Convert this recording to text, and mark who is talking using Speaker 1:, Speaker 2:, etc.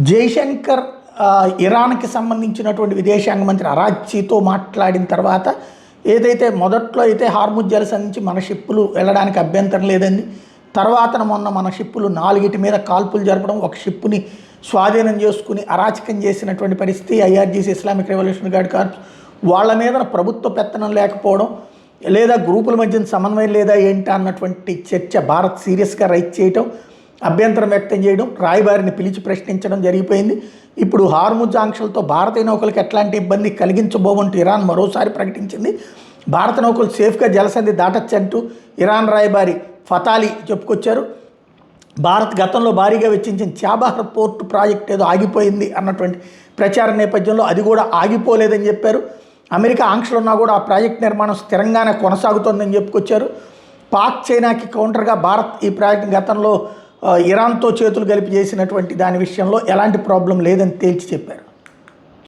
Speaker 1: జైశంకర్ ఇరాన్కి సంబంధించినటువంటి విదేశాంగ మంత్రి అరాగ్చీతో మాట్లాడిన తర్వాత ఏదైతే మొదట్లో అయితే హార్ముజ్ జలసంధి నుంచి మన షిప్పులు వెళ్ళడానికి అభ్యంతరం లేదండి. తర్వాత మొన్న మన షిప్పులు 4 మీద కాల్పులు జరపడం, ఒక షిప్పుని స్వాధీనం చేసుకుని అరాచకం చేసినటువంటి పరిస్థితి. IRGC Islamic revolutionary guard corps వాళ్ళ మీద ప్రభుత్వ పెత్తనం లేకపోవడం లేదా గ్రూపుల మధ్య సమన్వయం లేదా ఏంటా అన్నటువంటి చర్చ భారత్ సీరియస్గా రైజ్ చేయటం, అభ్యంతరం వ్యక్తం చేయడం, రాయబారిని పిలిచి ప్రశ్నించడం జరిగిపోయింది. ఇప్పుడు హార్ముజ్ ఆంక్షలతో భారతీయ నౌకలకు ఎట్లాంటి ఇబ్బంది కలిగించబోవంటూ ఇరాన్ మరోసారి ప్రకటించింది. భారత నౌకలు సేఫ్గా జలసంధి దాటచ్చంటూ ఇరాన్ రాయబారి ఫతాలి చెప్పుకొచ్చారు. భారత్ గతంలో భారీగా వెచ్చించిన చాబహార్ పోర్టు ప్రాజెక్ట్ ఏదో ఆగిపోయింది అన్నటువంటి ప్రచార నేపథ్యంలో అది కూడా ఆగిపోలేదని చెప్పారు. అమెరికా ఆంక్షలు ఉన్నా కూడా ఆ ప్రాజెక్ట్ నిర్మాణం స్థిరంగానే కొనసాగుతోందని చెప్పుకొచ్చారు. పాక్ చైనాకి కౌంటర్గా భారత్ ఈ ప్రాజెక్ట్ గతంలో ఇరాన్తో చేతులు కలిపి చేసినటువంటి దాని విషయంలో ఎలాంటి ప్రాబ్లం లేదని తేల్చి చెప్పారు.